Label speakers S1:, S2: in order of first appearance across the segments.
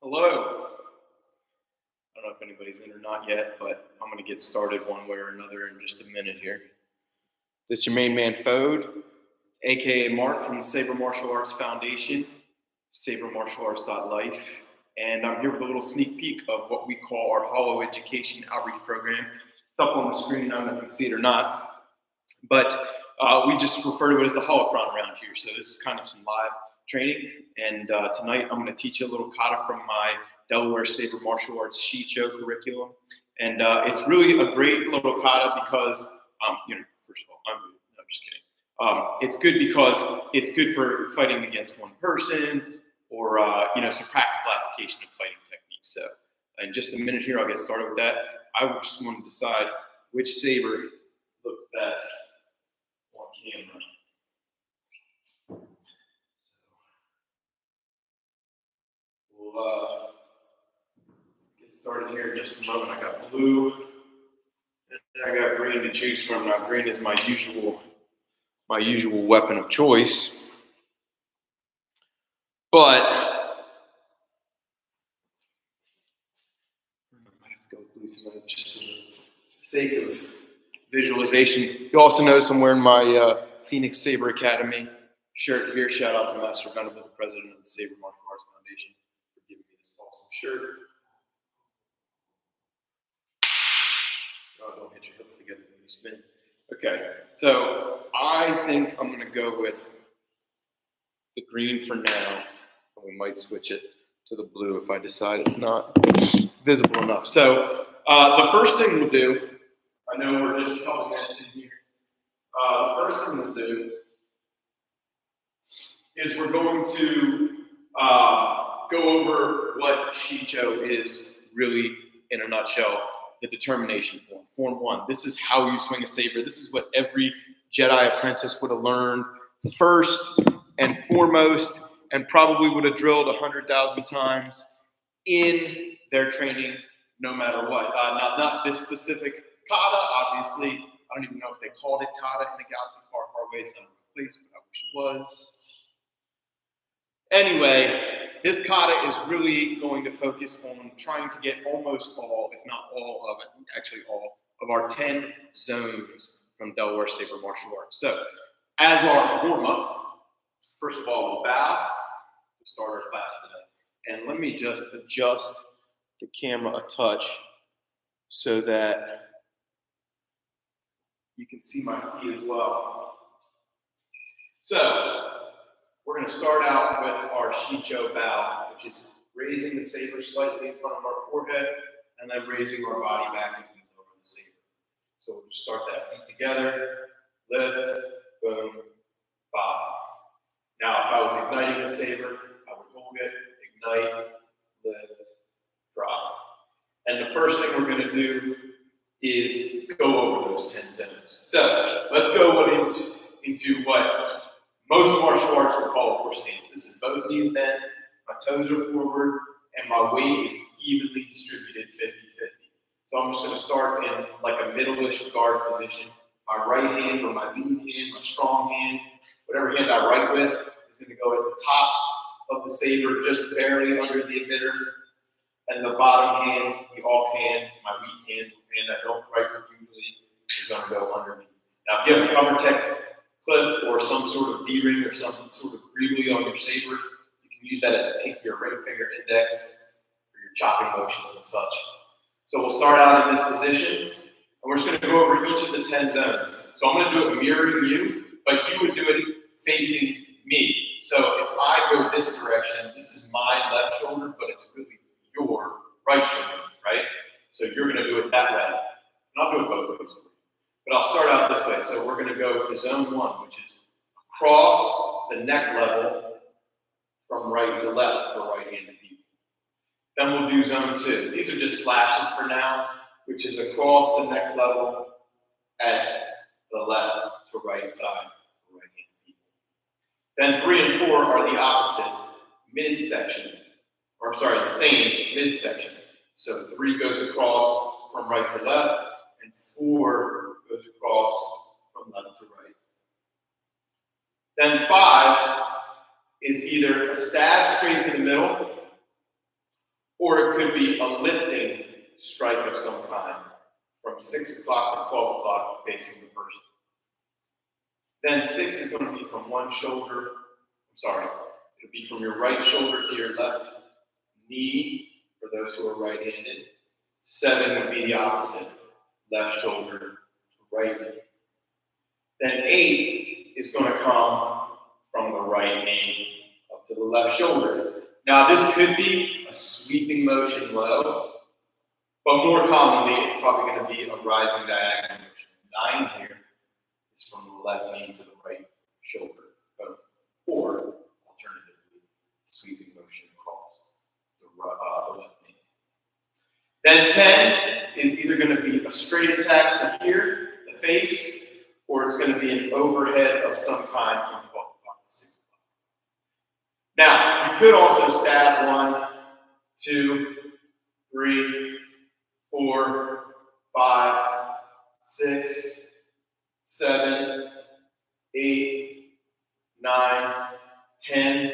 S1: Hello. I don't know if anybody's in or not yet, but I'm going to get started one way or another in just a minute here. This is your main man, Fode, aka Mark from the Saber Martial Arts Foundation, sabermartialarts.life, and I'm here with a little sneak peek of what we call our Holo-Education outreach program. It's up on the screen. I don't know if you can see it or not, but we just refer to it as the holocron around here. So this is kind of some live training, and tonight I'm going to teach you a little kata from my Delaware Saber Martial Arts Shii-Cho Curriculum, and it's really a great little kata because, first of all, I'm just kidding. It's good because it's good for fighting against one person or some practical application of fighting techniques. So in just a minute here, I'll get started with that. I just want to decide which saber looks best on camera. We'll get started here in just a moment. I got blue and I got green to choose from. Now, green is my usual weapon of choice, but I might have to go with blue tonight just for the sake of visualization. You also notice I'm wearing my Phoenix Saber Academy shirt here. Shout out to Master Venable, the president of the Saber Martial Arts Foundation, for giving me this awesome shirt. Oh, don't hit your hips together when you spin. Okay, so I think I'm going to go with the green for now. We might switch it to the blue if I decide it's not visible enough. So the first thing we'll do, I know we're just a couple minutes in here. The first thing we'll do is we're going to go over what Shii-Cho is really in a nutshell. The determination form. Form 1. This is how you swing a saber. This is what every Jedi apprentice would have learned first and foremost, and probably would have drilled 100,000 times in their training, no matter what. Not this specific kata, obviously. I don't even know if they called it kata in a galaxy far, far away. It's not a place, but I wish it was. Anyway, this kata is really going to focus on trying to get almost all, if not all of it, actually all of our 10 zones from Delaware Saber Martial Arts. So, as our warm-up, first of all, we'll bow to start our class today. And let me just adjust the camera a touch so that you can see my feet as well. So, we're going to start out with our Shii-Cho bow, which is raising the saber slightly in front of our forehead and then raising our body back as we lower the saber. So we'll just start that feet together, lift, boom, bow. Now, if I was igniting the saber, I would hold it, ignite, lift, drop. And the first thing we're going to do is go over those 10 zones. So let's go into what most martial arts will call a horse stance. This is both knees bent, my toes are forward, and my weight is evenly distributed 50-50. So I'm just going to start in like a middle-ish guard position. My right hand or my lead hand, my strong hand, whatever hand I write with, is going to go at the top of the saber, just barely under the emitter. And the bottom hand, the off hand, my weak hand I don't write with usually, is going to go underneath. Now, if you have a cover tech clip or some sort of D-ring or some sort of greebly on your saber, you can use that as a pinky or ring finger index for your chopping motions and such. So we'll start out in this position, and we're just going to go over each of the 10 zones. So I'm going to do it mirroring you, but you would do it facing me. So if I go this direction, this is my left shoulder, but it's really your right shoulder, right? So you're going to do it that way. And I'll do it both ways. But I'll start out this way. So we're going to go to zone 1, which is across the neck level from right to left for right-handed people. Then we'll do zone 2. These are just slashes for now, which is across the neck level at the left to right side for right-handed people. Then 3 and 4 are the opposite midsection, or I'm sorry, the same midsection. So 3 goes across from right to left, and 4 goes across from left to right. Then 5 is either a stab straight to the middle, Or it could be a lifting strike of some kind from 6 o'clock to 12 o'clock facing the person. Then 6 is going to be from one shoulder, it'll be from your right shoulder to your left knee for those who are right-handed. 7 would be the opposite, left shoulder to right knee. Then 8 is going to come from the right knee up to the left shoulder. Now this could be a sweeping motion low, but more commonly it's probably going to be a rising diagonal motion. 9 here is from the left knee to the right shoulder, or alternatively, sweeping motion across the left knee. Then 10 is either going to be a straight attack to here, the face, or it's going to be an overhead of some kind from 12 o'clock to 6 o'clock. Now, you could also stab 1, 2, 3, 4, 5, 6, 7, 8, 9, 10,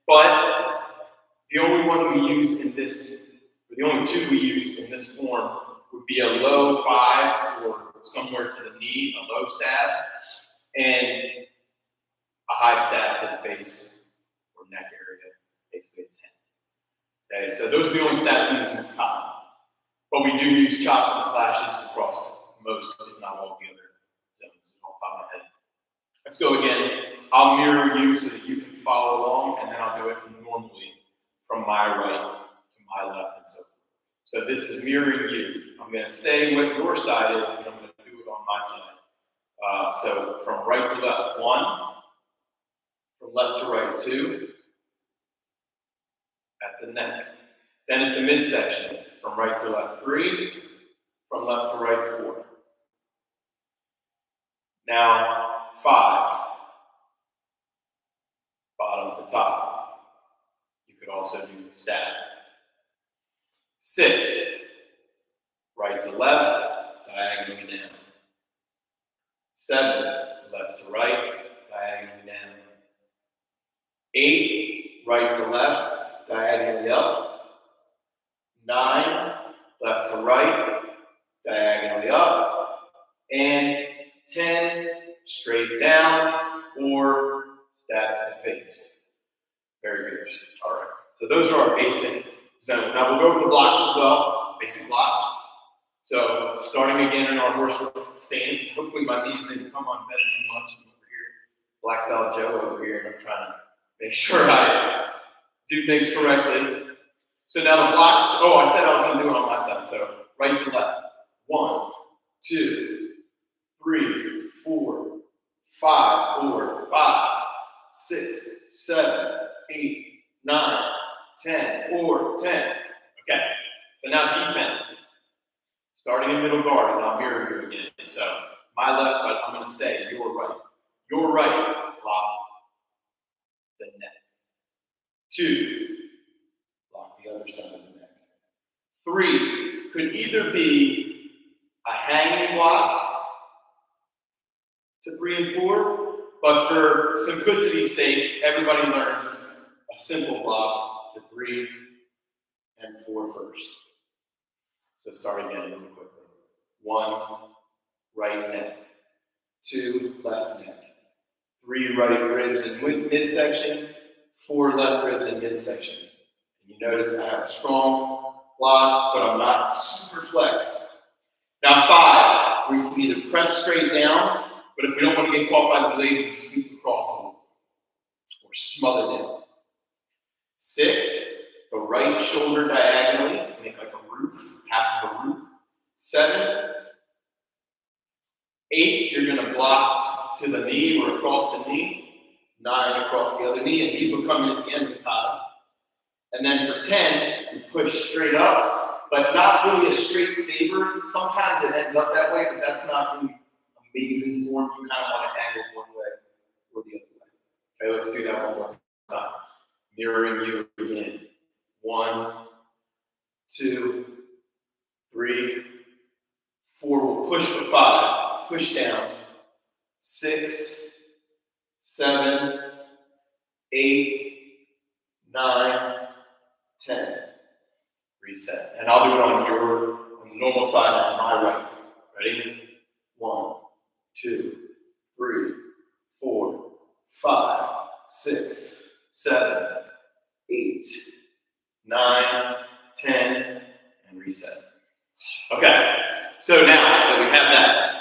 S1: but the only one we use in this, or the only 2 we use in this form would be a low 5 or somewhere to the knee, a low stab, and a high stab to the face or neck area, basically a 10. Okay, so those are the only stabs we use in this kata. But we do use chops and slashes across most, if not all, the other zones off the top of my head. Let's go again. I'll mirror you so that you can follow along, and then I'll do it normally from my right to my left and so forth. So this is mirroring you. I'm going to say what your side is, and I'm going to do it on my side. So from right to left, 1. From left to right, 2. At the neck. Then at the midsection, from right to left, 3. From left to right, 4. Now, 5. Bottom to top. You could also do the stab. 6. Right to left, diagonally down. 7. Left to right, diagonally down. 8. Right to left, diagonally up. 9. Left to right, diagonally up. And 10. Straight down or stab to the face. Very good. All right. So those are our basic zones. Now we'll go over the blocks as well, basic blocks. So starting again in our horse stance. Hopefully my knees didn't come on bed too much. I'm over here, Black Belt Joe over here, and I'm trying to make sure I do things correctly. So now the block, I said I was going to do it on my side. So right to left. 1, 2, 3, 4, 5, 4, 5, 6, 7, 8, 9, 10, or 10. Okay, so now defense. Starting in middle guard, and I'll mirror you again. So my left, but I'm going to say your right. Your right, block the neck. 2, block the other side of the neck. 3, could either be a hanging block to 3 and 4, but for simplicity's sake, everybody learns a simple block to 3 and 4 first. So start again really quickly. 1, right neck. 2, left neck. 3, right ribs in midsection. 4, left ribs in midsection. And you notice I have a strong block, but I'm not super flexed. Now 5, we can either press straight down, but if we don't want to get caught by the blade, we can sweep across them or smother them. 6, the right shoulder diagonally, make like a roof, half of a roof. 7, 8, you're going to block to the knee or across the knee. 9 across the other knee, and these will come in at the end of the kata. And then for 10, you push straight up, but not really a straight saber. Sometimes it ends up that way, but that's not really amazing form. You kind of want to angle one way or the other way. Okay, let's do that one more time. Mirroring you again. 1, 2, 3, 4. We'll push for 5. Push down. 6, 7, 8, 9, 10. reset. And I'll do it on the normal side on my right. Ready? 1, 2, 3, 4, 5, 6, 7, 8, 9, 10, and reset. Okay, so now that we have that,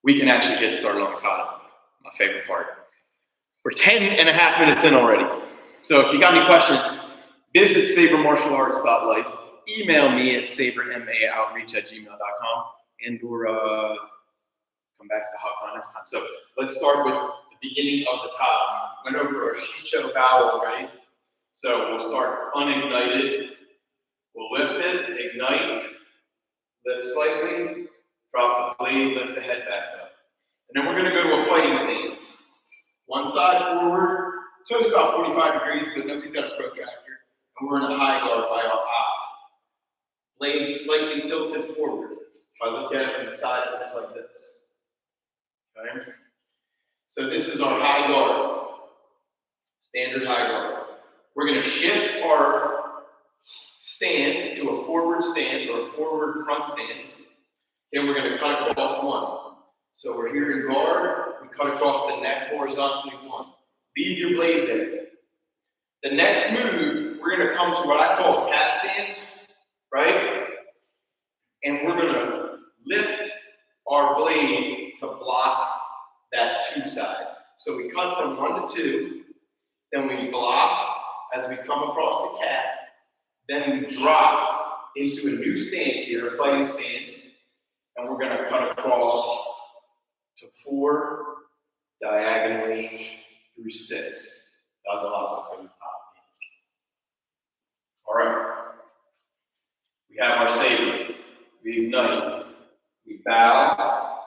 S1: we can actually get started on the kata, my favorite part. We're 10.5 minutes in already. So if you got any questions, visit sabermartialarts.life, email me at sabermaoutreach@gmail.com, and/or come back to Haka next time. So let's start with the beginning of the kata. We went over our Shii-Cho bow already. So we'll start unignited. We'll lift it, ignite, lift slightly, drop the blade, lift the head back up. And then we're going to go to a fighting stance. One side forward, toes about 45 degrees, but nobody's got a protractor. And we're in a high guard by our eye. Blade slightly tilted forward. If I look at it from the side, it looks like this. Okay? So this is our high guard. Standard high guard. We're going to shift our stance to a forward stance or a forward front stance. Then we're going to cut across one. So we're here in guard. We cut across the neck horizontally one. Leave your blade there. The next move, we're going to come to what I call a cat stance, right? And we're going to lift our blade to block that 2 side. So we cut from 1 to 2. Then we block as we come across the cat. Then we drop into a new stance here, a fighting stance. And we're going to cut across to 4, diagonally through 6. That was a lot. Let's go to the top. All right. We have our saber. We ignite. We bow.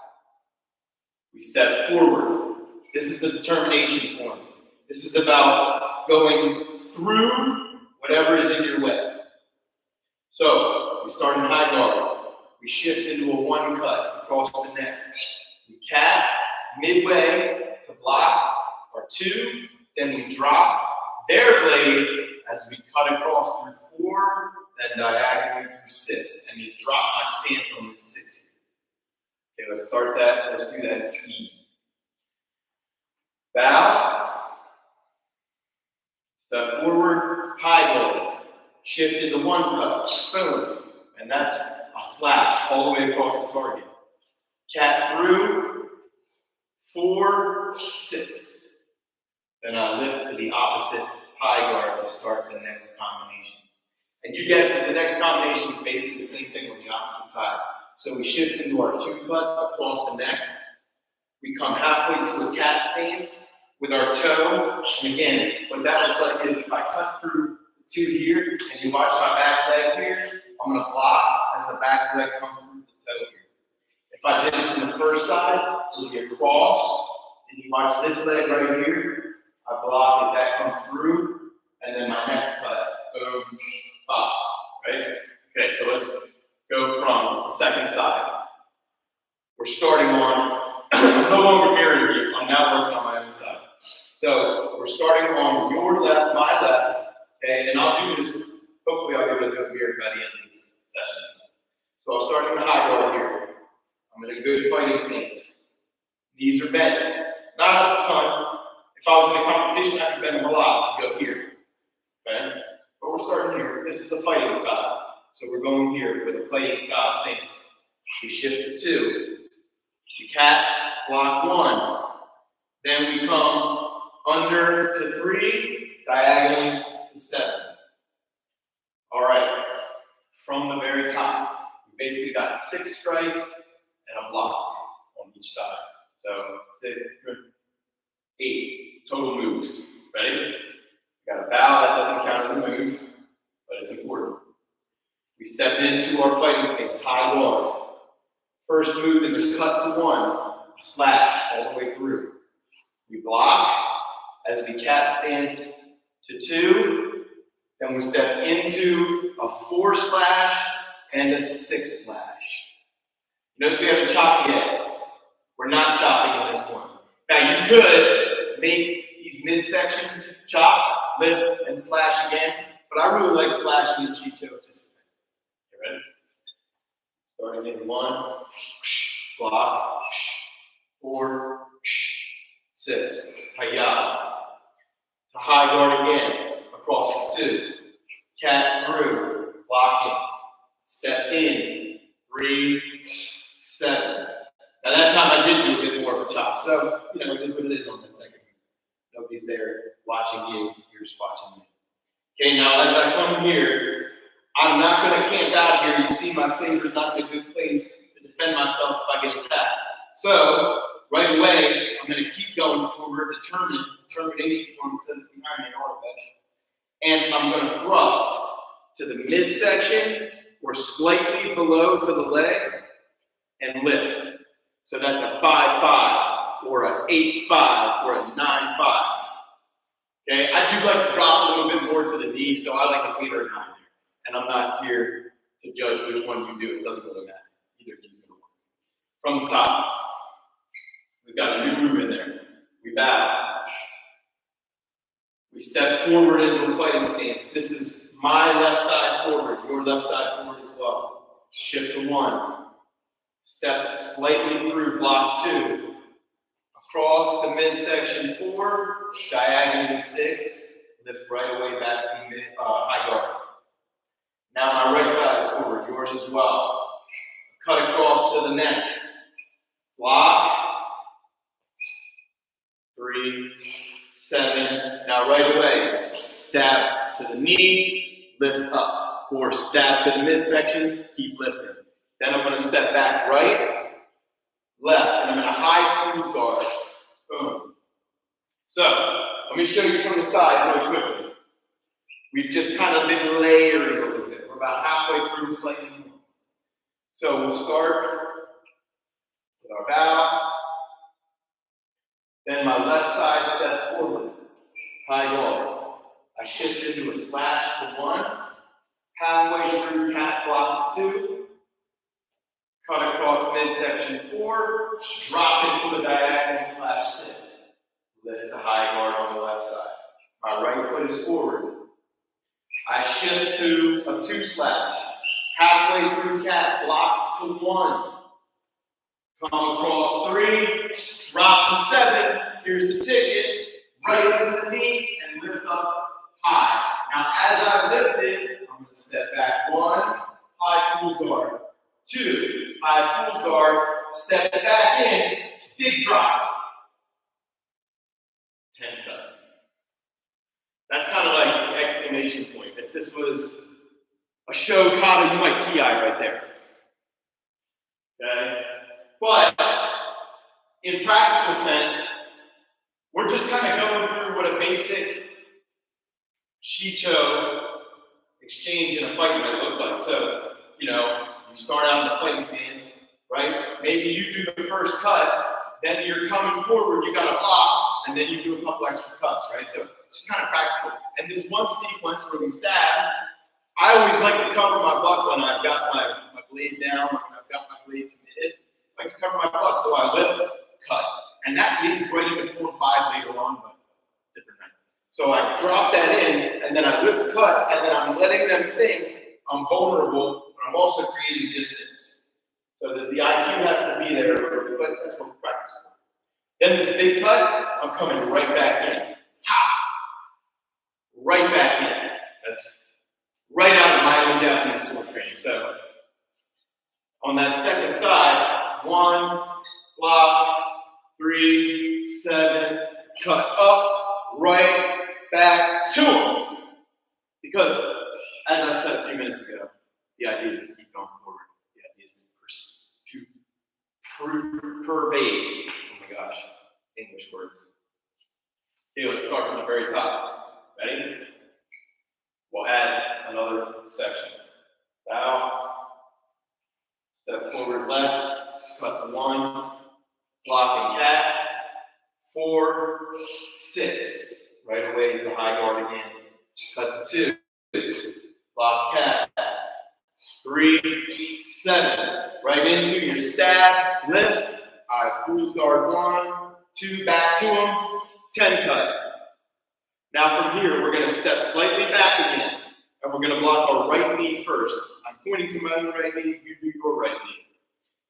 S1: We step forward. This is the determination form. This is about going through whatever is in your way. So we start in high guard. We shift into a 1 cut across the neck. We cat midway to block our 2. Then we drop their blade as we cut across through 4, then diagonally through 6. And you drop my stance on the 6 here. Okay, let's start that. Let's do that at speed. Bow. Step forward, high guard. Shift into 1 cut. Boom. And that's a slash all the way across the target. Cat through, 4, 6. Then I lift to the opposite high guard to start the next combination. And you guessed it, the next combination is basically the same thing with the opposite side. So we shift into our 2 cut across the neck. We come halfway to a cat stance with our toe. And again, what that looks like is if I cut through 2 here, and you watch my back leg here, I'm going to block as the back leg comes through the toe here. If I did it from the first side, it would be a cross, and you watch this leg right here, I block as that comes through, and then my next cut, boom, pop, right? Okay, so let's go from the second side. We're starting on, I'm no longer mirroring you, I'm now working on my own side. So we're starting on your left, my left, okay, and I'll do this, hopefully I'll be able to do it mirrored by the end of this session. So I'll start in the high guard here. I'm in a good fighting stance. Knees are bent, not a ton. If I was in a competition, I could bend them a lot to go here, okay? But we're starting here. This is a fighting style. So we're going here with a fighting style stance. We shift to 2. We cat, block 1. Then we come under to 3, diagonally to 7. All right, from the very top, we basically got 6 strikes and a block on each side. So, say 8 total moves. Ready? We got a bow, that doesn't count as a move, but it's important. We step into our fighting stance, high guard. First move is a cut to 1, a slash all the way through. We block as we cat stance to 2, then we step into a 4 slash and a 6 slash. Notice we haven't chopped yet. We're not chopping in this one. Now you could make these midsections chops, lift and slash again, but I really like slashing in Shii-Cho just a bit. You ready? Starting in 1, block, 4, 6, Hayya. To high guard again, across the 2, cat through, blocking, step in, 3, 7. Now that time I did do a bit more of a chop, so you know it is what it is on that second. Nobody's there watching you, you're just watching me. Okay, now as I come here, I'm not going to camp out here. You see my saber's not in a good place to defend myself if I get attacked. So, right away, I'm going to keep going forward, determination form that says behind me in automatic. And I'm going to thrust to the midsection or slightly below to the leg and lift. So that's a 5-5 or an 8-5 or a 9-5. Okay, I do like to drop a little bit more to the knee, so I like an 8 or a 9 there. And I'm not here to judge which one you do. It doesn't really matter. Either knee's going to work. From the top, we've got a new move in there. We bow. We step forward into a fighting stance. This is my left side forward, your left side forward as well. Shift to 1. Step slightly through block 2. Across the midsection 4, diagonally 6, lift right away back to high guard. Now my right side is forward, yours as well. Cut across to the neck. Block. 3, 7. Now right away, stab to the knee, lift up. Or stab to the midsection, keep lifting. Then I'm going to step back right, left, and I'm in a high cruise guard. Boom. So, let me show you from the side really quickly. We've just kind of been layering a little bit. We're about halfway through, slightly more. So, we'll start with our bow. Then my left side steps forward. High guard. I shift into a slash to 1. Halfway through cat block to 2. Cut across midsection 4, drop into a diagonal slash 6. Lift the high guard on the left side. My right foot is forward. I shift to a 2 slash. Halfway through cat, block to 1. Come across 3, drop to 7. Here's the ticket. Right into the knee and lift up high. Now as I lifted, I'm going to step back 1, high full guard. 2, high full guard, step back in, big drop. 10 cut. That's kind of like the exclamation point. If this was a show kata, you might ki right there. Okay? But in practical sense, we're just kind of going through what a basic Shii-Cho exchange in a fight might look like. So, you know, you start out in the fighting stance, right? Maybe you do the first cut, then you're coming forward, you got to block, and then you do a couple extra cuts, right? So it's just kind of practical. And this one sequence where we stab, I always like to cover my butt when I've got my blade down, when I've got my blade committed. I like to cover my butt, so I lift, cut. And that leads right into 4 and 5 later on, but different night. So I drop that in, and then I lift, cut, and then I'm letting them think I'm vulnerable, but I'm also creating distance. So the IQ has to be there, but that's what we practice for. Then this big cut, I'm coming right back in. Ha! Right back in. That's right out of my own Japanese sword training. So on that second side, 1, block, 3, 7, cut up, right, back, 2. Because, as I said a few minutes ago, the idea is to keep going forward. The idea is to pervade. Oh my gosh, English words. Okay, let's start from the very top. Ready? We'll add another section. Bow. Step forward left. Cut to 1. Block and cat. 4, 6. Right away to high guard again. Cut to 2. Block cat. 3, 7. Right into your stab. Lift. High fool's guard 1, 2. Back to him. 10 cut. Now from here, we're going to step slightly back again. And we're gonna block our right knee first. I'm pointing to my own right knee, you do your right knee.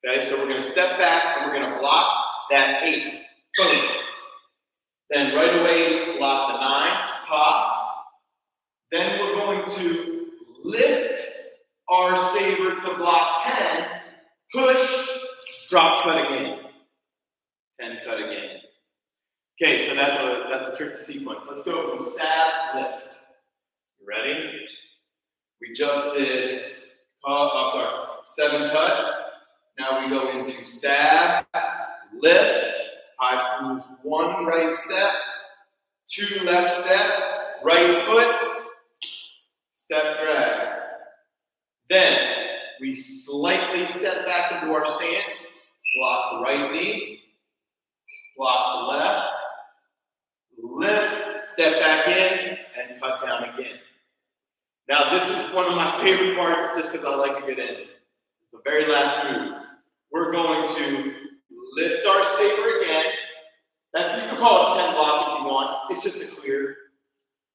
S1: Okay, so we're gonna step back and we're gonna block that 8. Boom. Then right away, block the 9, pop. Then we're going to lift our saber to block 10, push, drop, cut again. 10, cut again. Okay, so that's a tricky sequence. Let's go from stab, lift. You ready? We just did, 7 cut. Now we go into stab, lift, high through 1 right step, 2 left step, right foot, step drag. Then we slightly step back into our stance, block the right knee, block the left, lift, step back in, and cut down again. Now this is one of my favorite parts just because I like a good ending. It's the very last move. We're going to lift our saber again. That's, you can call it a 10 block if you want. It's just a clear.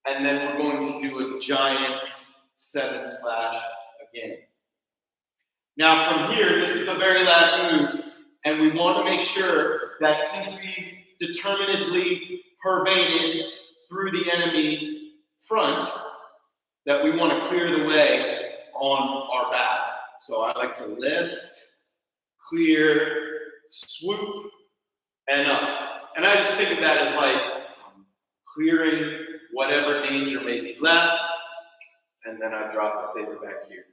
S1: And then we're going to do a giant 7 slash again. Now from here, this is the very last move. And we want to make sure that since we determinedly pervaded through the enemy front, that we want to clear the way on our back. So I like to lift, clear, swoop, and up. And I just think of that as like clearing whatever danger may be left, and then I drop the saber back here.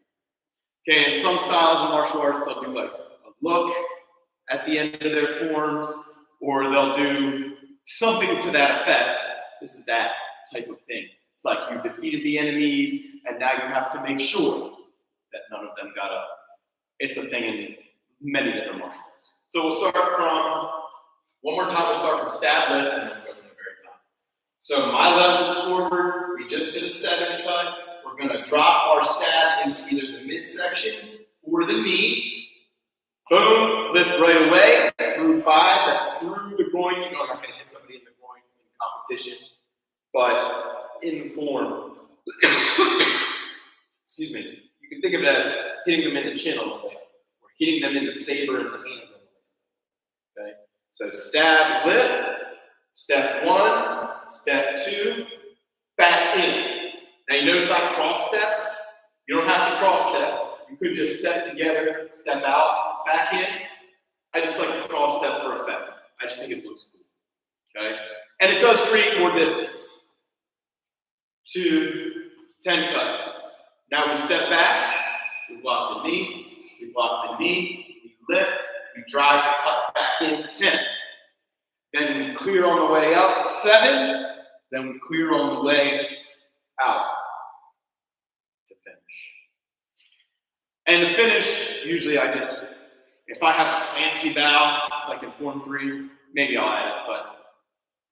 S1: Okay, in some styles of martial arts, they'll do like a look at the end of their forms, or they'll do something to that effect. This is that type of thing. It's like you defeated the enemies, and now you have to make sure that none of them got up. It's a thing in many different martial arts. So we'll start from, one more time, we'll start from stab, lift, and then we'll go from the very top. So my left is forward, we just did a 7 cut. We're gonna drop our stab into either the midsection or the knee. Boom, lift right away, through 5, that's through the groin. You know I'm not gonna hit somebody in the groin in competition, but in the form, excuse me, you can think of it as hitting them in the chin on the way, or hitting them in the saber in the hands on the way. Okay? So stab, lift, step 1, step 2, back in. Now you notice I cross step. You don't have to cross step. You could just step together, step out, back in. I just like to cross step for effect. I just think it looks cool. Okay? And it does create more distance. 2, 10 cut. Now we step back, we block the knee, we lift, we drive the cut back into 10. Then we clear on the way up, 7, then we clear on the way out to finish. And to finish, usually if I have a fancy bow, like in Form 3, maybe I'll add it, but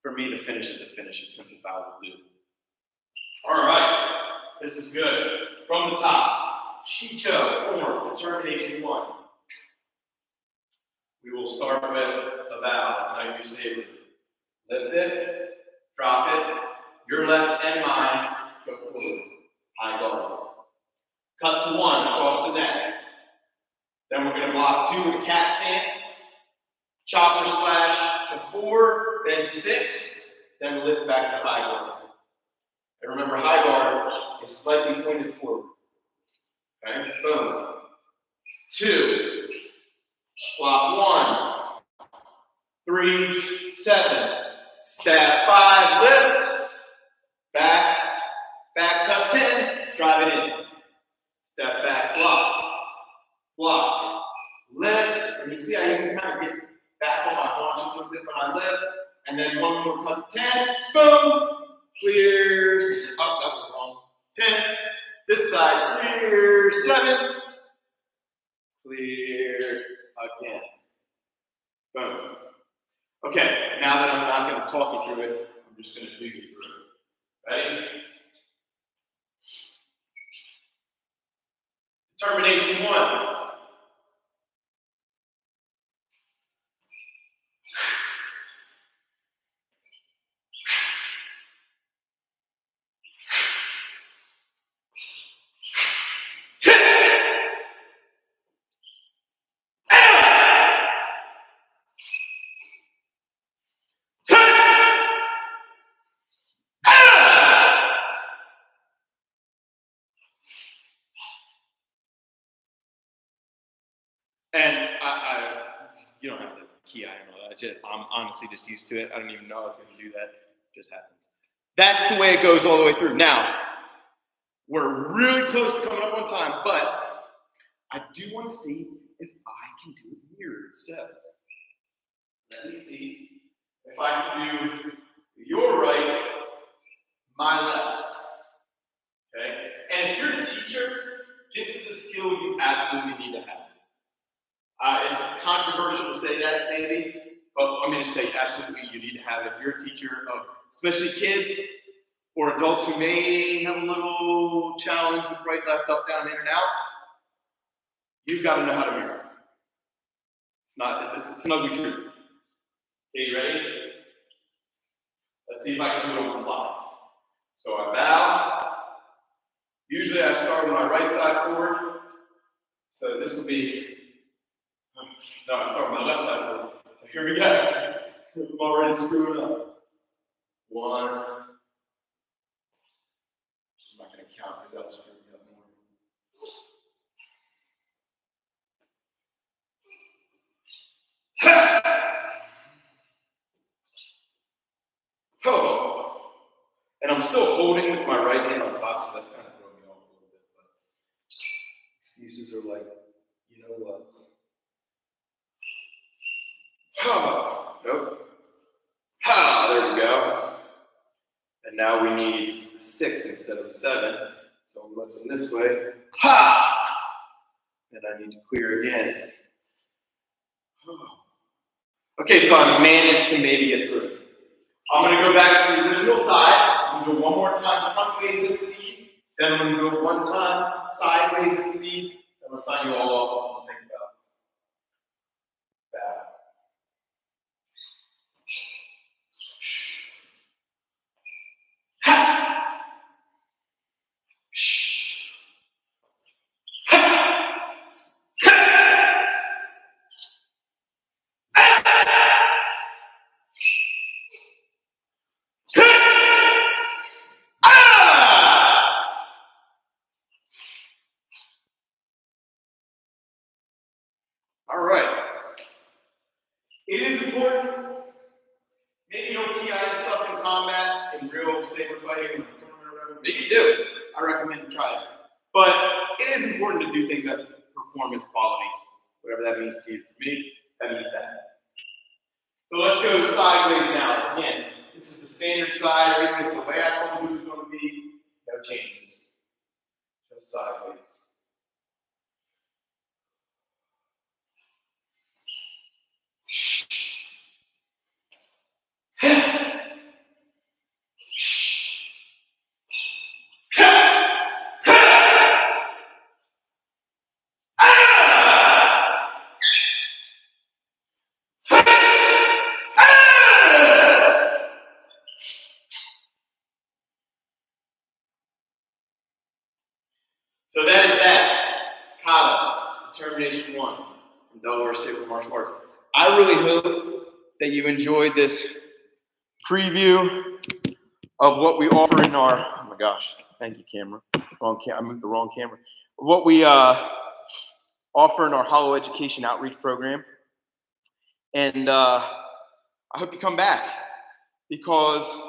S1: for me, the finish is the finish, a simple bow will do. All right, this is good. From the top, Shii-Cho, form, determination 1. We will start with a bow, knife your saber. Lift it, drop it. Your left and mine, go forward. High guard. Cut to 1, across the neck. Then we're going to block 2 with a cat stance. Chopper slash to 4, then 6, then lift back to high guard. And remember, high guard is slightly pointed forward. Okay, boom. 2, block 1, 3, 7, stab 5, lift, back cut 10, drive it in. Step back, block, lift. And you see how you can kind of get back on my haunches a little bit when I lift. And then one more cut to 10, boom, clears. Oh, that was wrong. 10, this side, clear, 7, clear again. Boom. Okay, now that I'm not going to talk you through it, I'm just going to do you through it. Ready? Determination 1. And you don't have to key eye and all that. I'm honestly just used to it. I don't even know I was going to do that. It just happens. That's the way it goes all the way through. Now, we're really close to coming up on time, but I do want to see if I can do it mirrored. So, let me see if I can do your right, my left. Okay? And if you're a teacher, this is a skill you absolutely need to have. It's controversial to say that, maybe, but let me just say absolutely you need to have it. If you're a teacher of especially kids or adults who may have a little challenge with right, left, up, down, in, and out, you've got to know how to mirror. It's an ugly truth. Okay, you ready? Let's see if I can do it on the fly. So I bow. Usually I start with my right side forward. So this will be, no, I start with my left side forward. So here we go. I'm already screwing up. 1. I'm not going to count because that'll screw me up more. Oh. And I'm still holding with my right hand on top, so that's kind of throwing me off a little bit. But excuses are like, you know what? Nope. There we go. And now we need a 6 instead of a 7. So I'm lifting this way. And I need to clear again. Okay, so I managed to maybe get through it. I'm going to go back to the original side. I'm going to go one more time front ways at speed. Then I'm going to go one time sideways at speed. I'm going to sign you all off so something to think about. Bow. All right. It is important. Maybe you don't PI stuff in combat, in real saber fighting, maybe you do. I recommend you try it. But it is important to do things that performance quality, whatever that means to you. For me, that means that. So let's go sideways now. Again, this is the standard side. Everything is the way I told you it was going to be. No changes. Just sideways. So that is that. Kata, Determination 1 from Delaware Saber Martial Arts. I really hope that you enjoyed this preview of what we offer in our, oh my gosh, thank you, camera. I moved the wrong camera. What we offer in our Holo-Education outreach program. And I hope you come back, because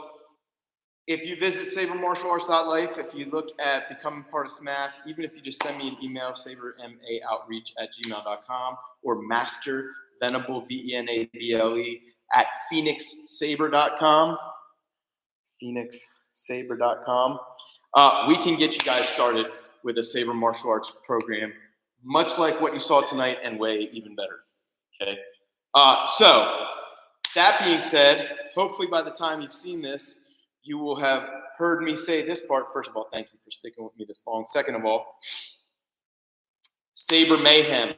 S1: if you visit sabermartialarts.life, if you look at becoming part of SMAF, even if you just send me an email, sabermaoutreach@gmail.com, or mastervenable, VENABLE, at phoenixsaber.com, phoenixsaber.com, we can get you guys started with a Saber martial arts program, much like what you saw tonight, and way even better. Okay. So that being said, hopefully by the time you've seen this, you will have heard me say this part. First of all, thank you for sticking with me this long. Second of all, Saber Mayhem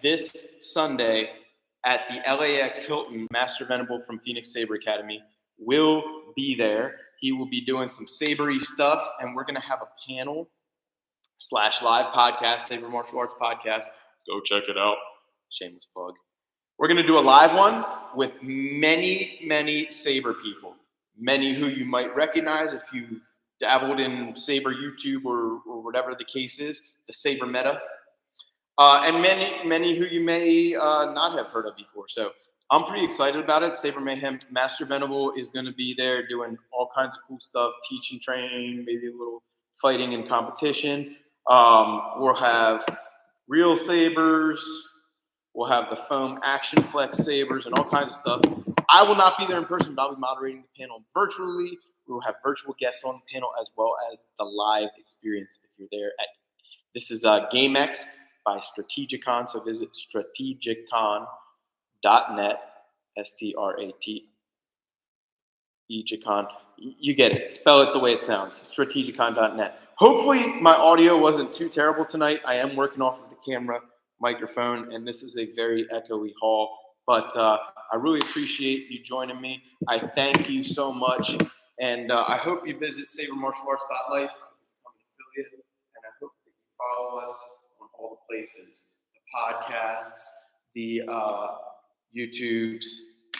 S1: this Sunday at the LAX Hilton. Master Venable from Phoenix Saber Academy will be there. He will be doing some sabery stuff, and we're going to have a panel / live podcast, Saber Martial Arts podcast. Go check it out. Shameless plug. We're going to do a live one with many, many Saber people, many who you might recognize if you've dabbled in Saber YouTube or whatever the case is, the Saber meta. And many who you may not have heard of before. So I'm pretty excited about it. Saber Mayhem Master Venable is going to be there doing all kinds of cool stuff, teaching, training, maybe a little fighting and competition. We'll have real sabers. We'll have the foam action flex sabers and all kinds of stuff. I will not be there in person, but I'll be moderating the panel virtually. We will have virtual guests on the panel as well as the live experience if you're there. This is GameX by Strategicon, so visit strategicon.net, Strategicon. You get it. Spell it the way it sounds, strategicon.net. Hopefully my audio wasn't too terrible tonight. I am working off of the camera microphone, and this is a very echoey hall, but I really appreciate you joining me. I thank you so much, and I hope you visit sabermartialarts.life, become an affiliate, and I hope that you follow us on all the places, the podcasts, the YouTubes,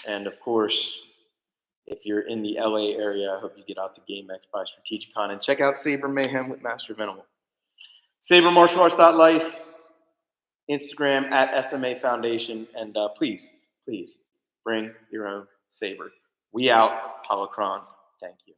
S1: and of course, if you're in the LA area, I hope you get out to GameX by Strategicon and check out Saber Mayhem with Master Venable. SaberMartialArts.life, Instagram at SMA Foundation, and please bring your own saber. We out, Holocron. Thank you.